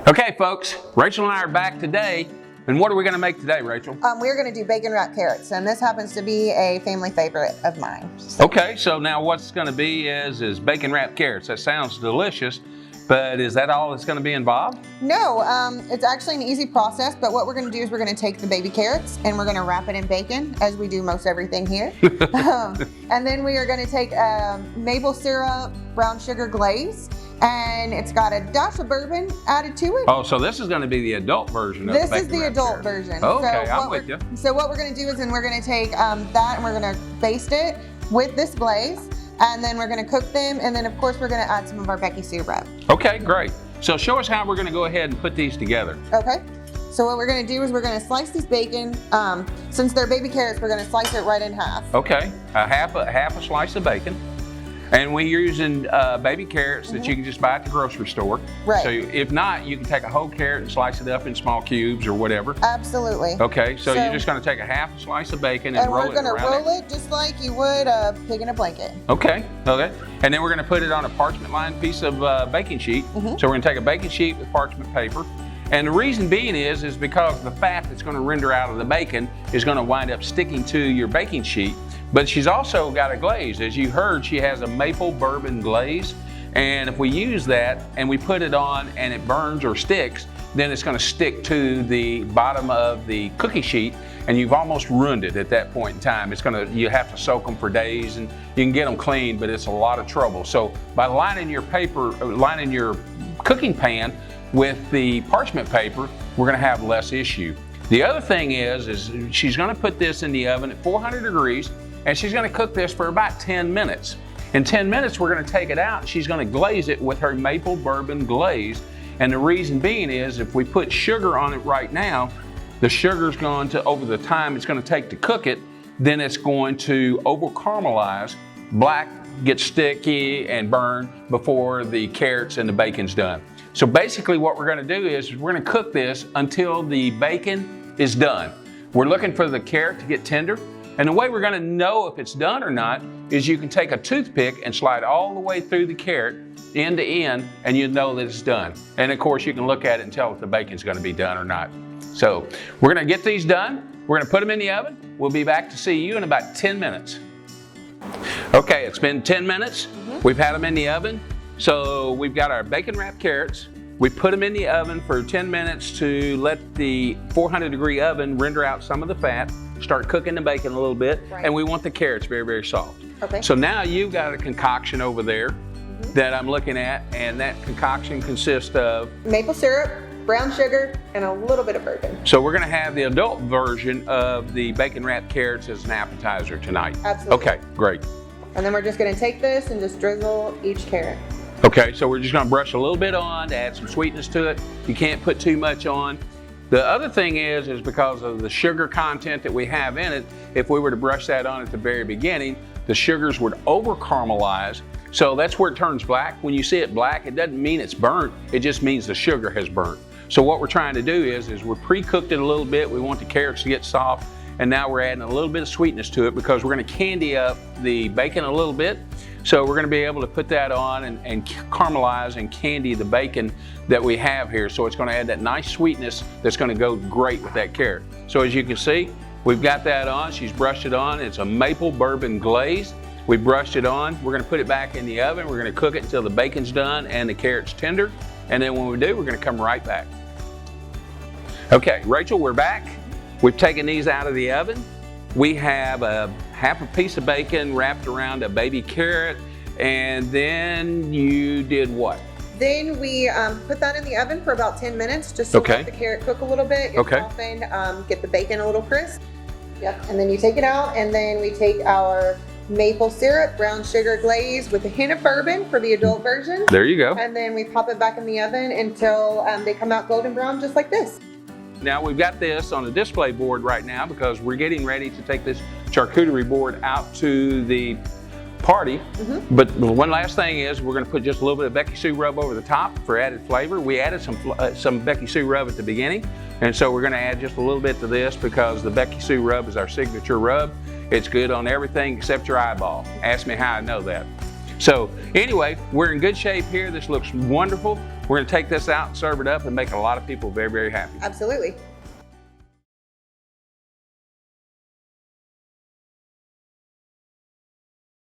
Okay, folks, Rachel and I are back today. And what are we going to make today, Rachel? We're going to do bacon wrapped carrots, and this happens to be a family favorite of mine. So. Okay, so now what's going to be is bacon wrapped carrots. That sounds delicious, but is that all that's going to be involved? No, it's actually an easy process, but what we're going to do is we're going to take the baby carrots and we're going to wrap it in bacon, as we do most everything here. And then we are going to take maple syrup, brown sugar glaze, and it's got a dash of bourbon added to it. Oh, so this is going to be the adult version of this the bacon is the wrapped adult carrots. version. Okay, so I'm with you. So what we're going to do is we're going to take that and we're going to baste it with this glaze, and then we're going to cook them, and then of course we're going to add some of our Becky Sue rub. Okay, great. So show us how we're going to go ahead and put these together. Okay. So what we're going to do is we're going to slice this bacon. Since they're baby carrots, we're going to slice it right in half. Okay, half a slice of bacon. And we're using baby carrots that you can just buy at the grocery store. Right. So if not, you can take a whole carrot and slice it up in small cubes or whatever. Absolutely. Okay, so you're just going to take a half a slice of bacon and roll it around. And we're going to roll it just like you would a pig in a blanket. Okay. And then we're going to put it on a parchment lined piece of baking sheet. So we're going to take a baking sheet with parchment paper. And the reason being is because the fat that's going to render out of the bacon is going to wind up sticking to your baking sheet. But she's also got a glaze. As you heard, she has a maple bourbon glaze. And if we use that and we put it on and it burns or sticks, then it's going to stick to the bottom of the cookie sheet, and you've almost ruined it at that point in time. You have to soak them for days, and you can get them clean, but it's a lot of trouble. So by lining your cooking pan with the parchment paper, we're going to have less issue. The other thing is she's going to put this in the oven at 400 degrees, and she's going to cook this for about 10 minutes. In 10 minutes, we're going to take it out, and she's going to glaze it with her maple bourbon glaze. And the reason being is if we put sugar on it right now, the sugar's going to, over the time it's going to take to cook it, then it's going to over caramelize. Black gets sticky and burn before the carrots and the bacon's done. So basically what we're going to do is we're going to cook this until the bacon is done. We're looking for the carrot to get tender. And the way we're going to know if it's done or not is you can take a toothpick and slide all the way through the carrot end to end, and you know that it's done. And of course you can look at it and tell if the bacon's going to be done or not. So we're going to get these done. We're going to put them in the oven. We'll be back to see you in about 10 minutes. Okay, it's been 10 minutes. We've had them in the oven. So we've got our bacon wrapped carrots. We put them in the oven for 10 minutes to let the 400 degree oven render out some of the fat, start cooking the bacon a little bit, and we want the carrots very, very soft. Okay. So now you've got a concoction over there that I'm looking at, and that concoction consists of maple syrup, brown sugar, and a little bit of bourbon. So we're going to have the adult version of the bacon wrapped carrots as an appetizer tonight. Absolutely. Okay, great. And then we're just going to take this and just drizzle each carrot. Okay, so we're just going to brush a little bit on to add some sweetness to it. You can't put too much on. The other thing is because of the sugar content that we have in it, if we were to brush that on at the very beginning, the sugars would over caramelize. So that's where it turns black. When you see it black, it doesn't mean it's burnt. It just means the sugar has burnt. So what we're trying to do is we're pre-cooked it a little bit. We want the carrots to get soft. And now we're adding a little bit of sweetness to it because we're going to candy up the bacon a little bit. So we're going to be able to put that on and caramelize and candy the bacon that we have here. So it's going to add that nice sweetness that's going to go great with that carrot. So as you can see, we've got that on. She's brushed it on. It's a maple bourbon glaze. We brushed it on. We're going to put it back in the oven. We're going to cook it until the bacon's done and the carrot's tender. And then when we do, we're going to come right back. Okay, Rachel, we're back. We've taken these out of the oven. We have half a piece of bacon wrapped around a baby carrot, and then you did what? Then we put that in the oven for about 10 minutes just to let the carrot cook a little bit, get softened, get the bacon a little crisp. Yep. And then you take it out, and then we take our maple syrup, brown sugar glaze with a hint of bourbon for the adult version. There you go. And then we pop it back in the oven until they come out golden brown just like this. Now we've got this on a display board right now because we're getting ready to take this charcuterie board out to the party. But one last thing is we're going to put just a little bit of Becky Sue rub over the top for added flavor. We added some Becky Sue rub at the beginning, and so we're going to add just a little bit to this because the Becky Sue rub is our signature rub. It's good on everything except your eyeball. Ask me how I know that. So anyway, we're in good shape here. This looks wonderful. We're gonna take this out and serve it up and make a lot of people very, very happy. Absolutely.